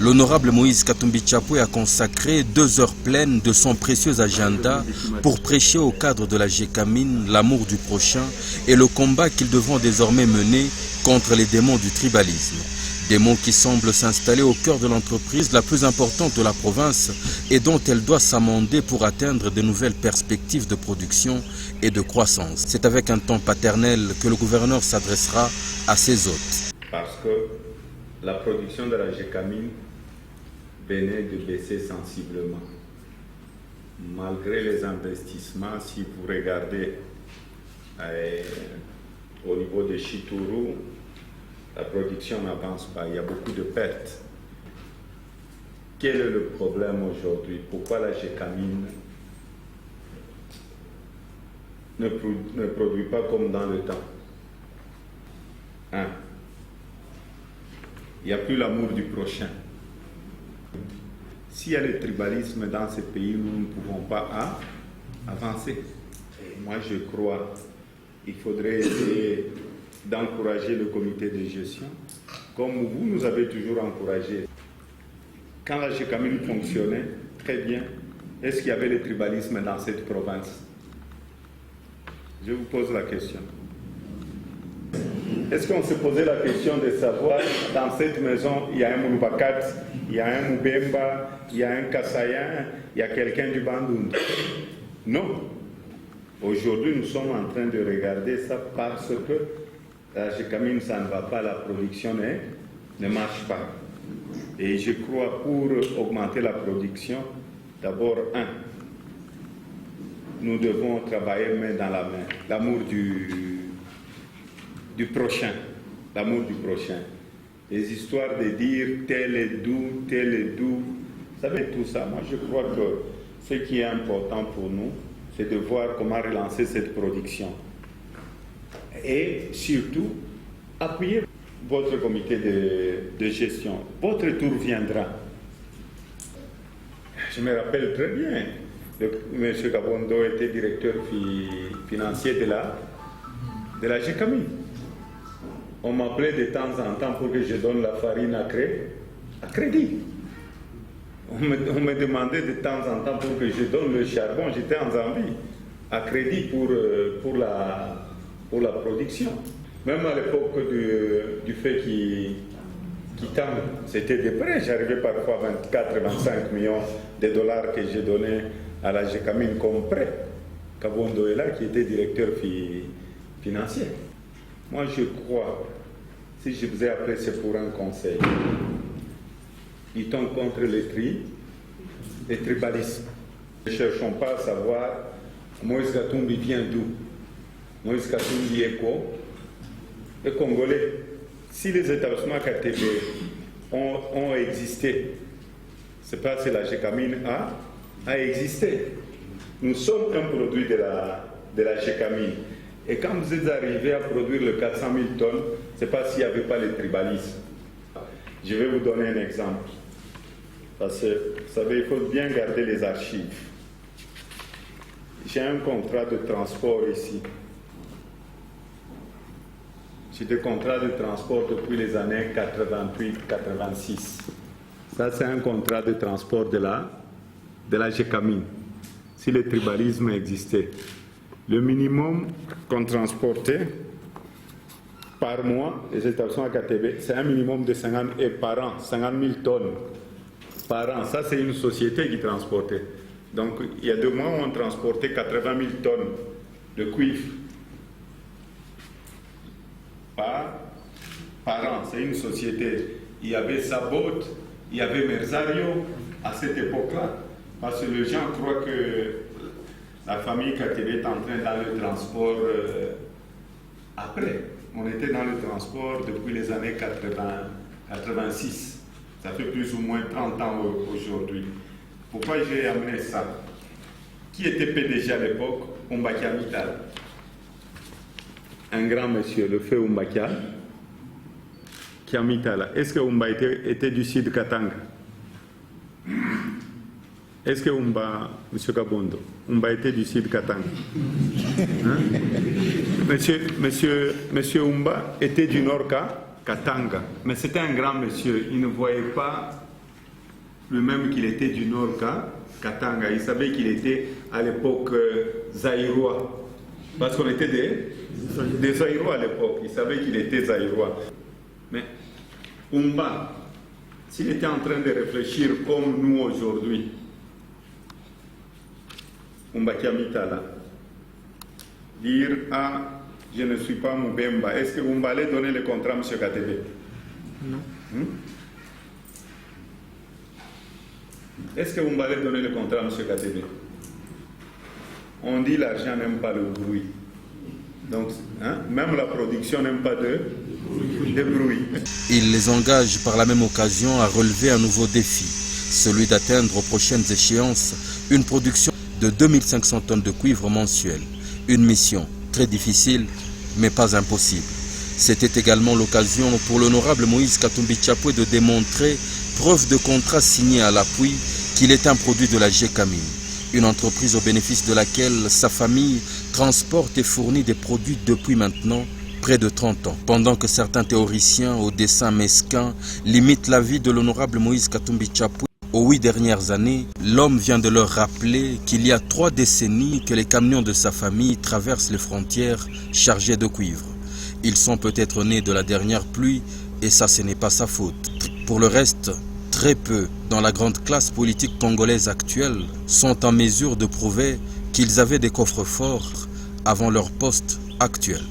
L'honorable Moïse Katumbi Tchapoué a consacré 2 heures pleines de son précieux agenda pour prêcher au cadre de la GECAMIN l'amour du prochain et le combat qu'ils devront désormais mener contre les démons du tribalisme. Démons qui semblent s'installer au cœur de l'entreprise la plus importante de la province et dont elle doit s'amender pour atteindre de nouvelles perspectives de production et de croissance. C'est avec un ton paternel que le gouverneur s'adressera à ses hôtes. Parce que la production de la GECAMIN venait de baisser sensiblement. Malgré les investissements, si vous regardez au niveau de Chitourou, la production n'avance pas, il y a beaucoup de pertes. Quel est le problème aujourd'hui? Pourquoi la GECAMIN ne produit pas comme dans le temps? Il n'y a plus l'amour du prochain. S'il y a le tribalisme dans ce pays, nous ne pouvons pas avancer. Et moi, je crois qu'il faudrait essayer d'encourager le comité de gestion, comme vous nous avez toujours encouragé. Quand la GECAMIN fonctionnait très bien, est-ce qu'il y avait le tribalisme dans cette province? Je vous pose la question. Est-ce qu'on se posait la question de savoir, dans cette maison, il y a un Mouloubakat, il y a un Moubemba, il y a un Kassayan, il y a quelqu'un du Bandung? Non. Aujourd'hui, nous sommes en train de regarder ça parce que la GECAMIN, ça ne va pas, la production ne marche pas. Et je crois pour augmenter la production, d'abord, nous devons travailler main dans la main. L'amour du prochain, l'amour du prochain. Les histoires de dire tel est doux, vous savez tout ça. Moi, je crois que ce qui est important pour nous, c'est de voir comment relancer cette production. Et surtout, appuyer votre comité de gestion. Votre tour viendra. Je me rappelle très bien, M. Kabondo était directeur financier de la GECAMIN. On m'appelait de temps en temps pour que je donne la farine à crédit. On me demandait de temps en temps pour que je donne le charbon, j'étais en Zambie, à crédit pour la production. Même à l'époque du fait qui tend, c'était des prêts. J'arrivais parfois à 24-25 millions de dollars que j'ai donnés à la GECAMIN comme prêt. Kabondo est là, qui était directeur financier. Moi, je crois, si je vous ai appelé, c'est pour un conseil. Ils tombent contre les tribalismes. Ne cherchons pas à savoir Moïse Katumbi vient d'où. Moïse Katumbi est quoi? Les Congolais. Si les établissements KTB ont existé, c'est parce que la GECAMIN a existé. Nous sommes un produit de la GECAMIN. Et quand vous êtes arrivé à produire le 400 000 tonnes, c'est parce qu'il n'y avait pas le tribalisme. Je vais vous donner un exemple. Parce que, vous savez, il faut bien garder les archives. J'ai un contrat de transport ici. J'ai des contrats de transport depuis les années 88-86. Ça, c'est un contrat de transport de la GECAMIN. Si le tribalisme existait, le minimum qu'on transportait par mois, les établissements à KTB, c'est un minimum de 50 000 tonnes par an. Ça, c'est une société qui transportait. Donc, il y a 2 mois où on transportait 80 000 tonnes de cuivre par an. C'est une société. Il y avait Sabot, il y avait Merzario à cette époque-là. Parce que les gens croient que la famille KTB est entrée dans le transport après. On était dans le transport depuis les années 86. Ça fait plus ou moins 30 ans aujourd'hui. Pourquoi j'ai amené ça? Qui était PDG à l'époque? Umbakia Mittal. Un grand monsieur, le feu Umbakia, qui a Mittal. Est-ce que Umba était du sud Katanga? Est-ce que Umba, M. Kabondo, Umba était du sud Katanga? Monsieur Umba était du nord Katanga, mais c'était un grand monsieur. Il ne voyait pas lui-même qu'il était du Nord Katanga. Il savait qu'il était à l'époque Zaïrois. Parce qu'on était des Zaïrois à l'époque. Il savait qu'il était Zaïrois. Mais Oumba, s'il était en train de réfléchir comme nous aujourd'hui, Oumba Kiamitala, dire ah, je ne suis pas Moubemba, est-ce que Oumba allait donner le contrat à M. Katebe? Non. Est-ce que Oumba allait donner le contrat à M. Katebe? On dit l'argent n'aime pas le bruit. Donc, même la production n'aime pas de bruit. Il les engage par la même occasion à relever un nouveau défi, celui d'atteindre aux prochaines échéances une production de 2500 tonnes de cuivre mensuel. Une mission très difficile, mais pas impossible. C'était également l'occasion pour l'honorable Moïse Katumbi Tchapoué de démontrer, preuve de contrat signé à l'appui, qu'il est un produit de la GECAMIN, une entreprise au bénéfice de laquelle sa famille transporte et fournit des produits depuis maintenant près de 30 ans. Pendant que certains théoriciens au dessein mesquin limitent la vie de l'honorable Moïse Katumbi Tchapoué aux 8 dernières années, l'homme vient de leur rappeler qu'il y a 3 décennies que les camions de sa famille traversent les frontières chargés de cuivre. Ils sont peut-être nés de la dernière pluie et ça, ce n'est pas sa faute. Pour le reste, très peu dans la grande classe politique congolaise actuelle sont en mesure de prouver qu'ils avaient des coffres forts avant leur poste actuel.